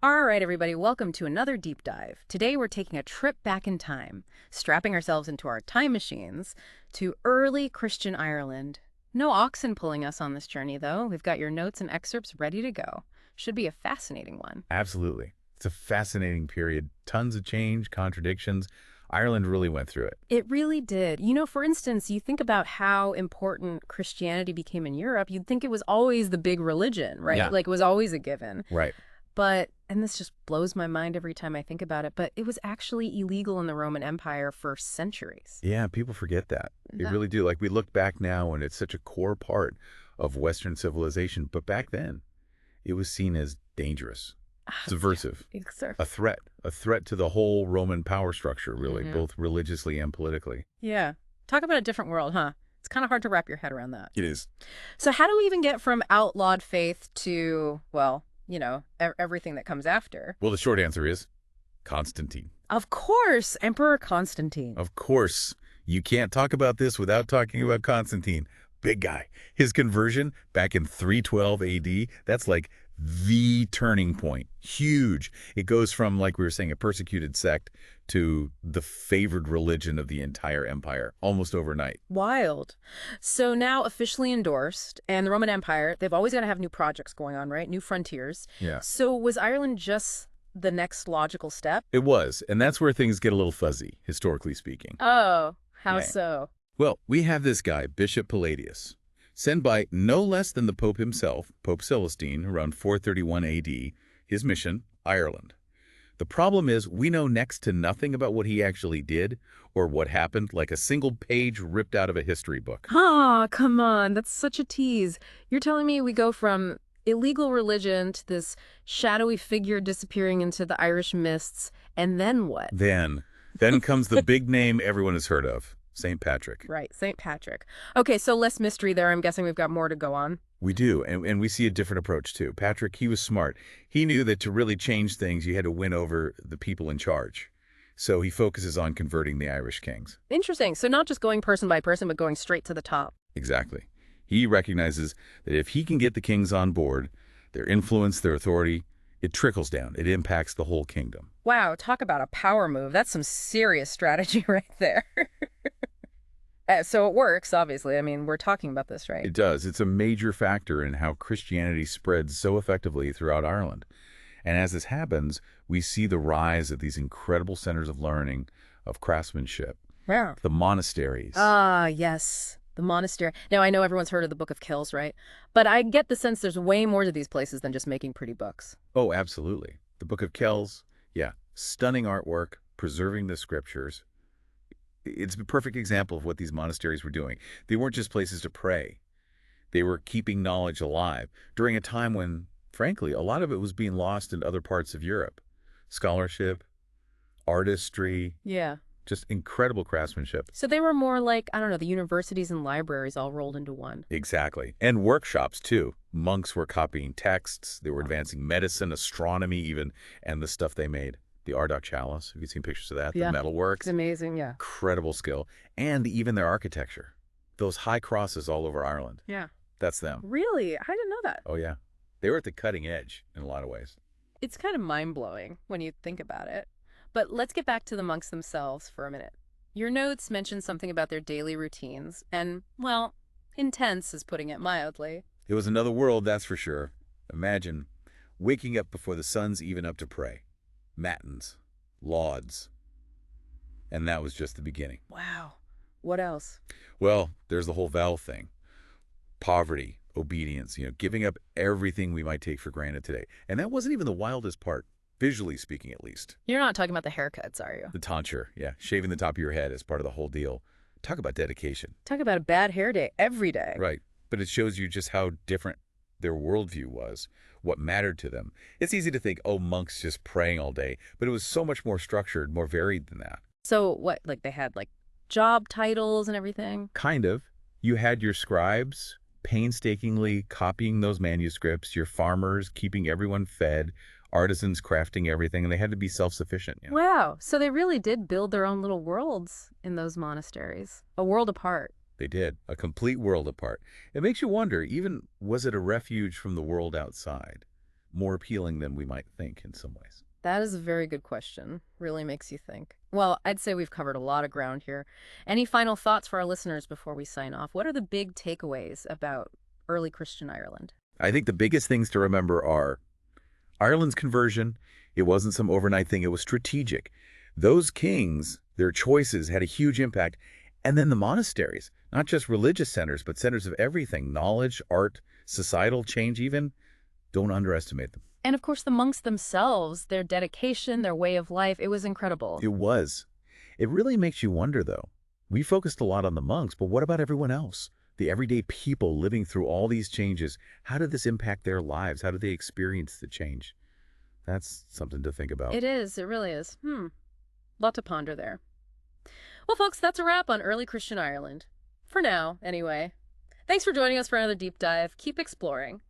All right, everybody, welcome to another deep dive. Today we're taking a trip back in time, strapping ourselves into our time machines to early Christian Ireland. No oxen pulling us on this journey, though. We've got your notes and excerpts ready to go. Should be a fascinating one. Absolutely. It's a fascinating period. Tons of change, contradictions. Ireland really went through it. It really did. For instance, you think about how important Christianity became in Europe, you'd think it was always the big religion, right? Yeah. Like it was always a given. Right. But, and this just blows my mind every time I think about it, but it was actually illegal in the Roman Empire for centuries. Yeah, people forget that. They Yeah. really do. Like we look back now and it's such a core part of Western civilization. But back then, it was seen as dangerous, subversive, a threat to the whole Roman power structure, really, both religiously and politically. Yeah. Talk about a different world, huh? It's kind of hard to wrap your head around that. It is. So how do we even get from outlawed faith to, well, everything that comes after? Well, the short answer is Constantine. Of course, Emperor Constantine. Of course, you can't talk about this without talking about Constantine. Big guy. His conversion back in 312 AD, that's like the turning point. Huge. It goes from, like we were saying, a persecuted sect to the favored religion of the entire empire, almost overnight. Wild. So now officially endorsed, and the Roman Empire, they've always got to have new projects going on, right? New frontiers. Yeah. So was Ireland just the next logical step? It was, and that's where things get a little fuzzy, historically speaking. Oh, how Yeah. so? Well, we have this guy, Bishop Palladius, sent by no less than the Pope himself, Pope Celestine, around 431 AD, his mission, Ireland. The problem is we know next to nothing about what he actually did or what happened, like a single page ripped out of a history book. Ah, come on. That's such a tease. You're telling me we go from illegal religion to this shadowy figure disappearing into the Irish mists, and then what? Then comes the big name everyone has heard of, St. Patrick. Right, St. Patrick. Okay, so less mystery there. I'm guessing we've got more to go on. We do, and we see a different approach too. Patrick, he was smart. He knew that to really change things, you had to win over the people in charge. So he focuses on converting the Irish kings. Interesting. So not just going person by person, but going straight to the top. Exactly. He recognizes that if he can get the kings on board, their influence, their authority, it trickles down. It impacts the whole kingdom. Wow, talk about a power move. That's some serious strategy right there. So it works, obviously. I mean, we're talking about this, right? It does. It's a major factor in how Christianity spreads so effectively throughout Ireland. And as this happens, we see the rise of these incredible centers of learning, of craftsmanship, Yeah. the monasteries. Ah, yes. The monastery. Now, I know everyone's heard of the Book of Kells, right? But I get the sense there's way more to these places than just making pretty books. Oh, absolutely. The Book of Kells, yeah, stunning artwork, preserving the scriptures. It's a perfect example of what these monasteries were doing. They weren't just places to pray. They were keeping knowledge alive during a time when, frankly, a lot of it was being lost in other parts of Europe. Scholarship, artistry, Yeah. just incredible craftsmanship. So they were more like, I don't know, the universities and libraries all rolled into one. Exactly. And workshops, too. Monks were copying texts. They were advancing medicine, astronomy even, and the stuff they made. The Ardagh chalice, have you seen pictures of that? Yeah. The metalwork. It's amazing, yeah. Incredible skill. And even their architecture. Those high crosses all over Ireland. Yeah. That's them. Really? I didn't know that. Oh, yeah. They were at the cutting edge in a lot of ways. It's kind of mind-blowing when you think about it. But let's get back to the monks themselves for a minute. Your notes mention something about their daily routines, and, well, intense is putting it mildly. It was another world, that's for sure. Imagine waking up before the sun's even up to pray. Matins, lauds. And that was just the beginning. Wow. What else? Well, there's the whole vow thing. Poverty, obedience, giving up everything we might take for granted today. And that wasn't even the wildest part, visually speaking at least. You're not talking about the haircuts, are you? The tonsure, yeah, shaving the top of your head as part of the whole deal. Talk about dedication. Talk about a bad hair day every day. Right, but it shows you just how different their worldview was, what mattered to them. It's easy to think, oh, monks just praying all day, but it was so much more structured, more varied than that. So what, like they had like job titles and everything? Kind of. You had your scribes painstakingly copying those manuscripts, your farmers keeping everyone fed, artisans crafting everything, and they had to be self-sufficient. Wow. So they really did build their own little worlds in those monasteries, a world apart. They did, a complete world apart. It makes you wonder, even was it a refuge from the world outside? more appealing than we might think in some ways? That is a very good question. Really makes you think. Well, I'd say we've covered a lot of ground here. Any final thoughts for our listeners before we sign off? What are the big takeaways about early Christian Ireland? I think the biggest things to remember are Ireland's conversion. It wasn't some overnight thing. It was strategic. Those kings, their choices had a huge impact. And then the monasteries, not just religious centers, but centers of everything, knowledge, art, societal change even. Don't underestimate them. And of course, the monks themselves, their dedication, their way of life, it was incredible. It was. It really makes you wonder, though. We focused a lot on the monks, but what about everyone else? The everyday people living through all these changes. How did this impact their lives? How did they experience the change? That's something to think about. It is. It really is. Lot to ponder there. Well, folks, that's a wrap on early Christian Ireland. For now, anyway. Thanks for joining us for another deep dive. Keep exploring.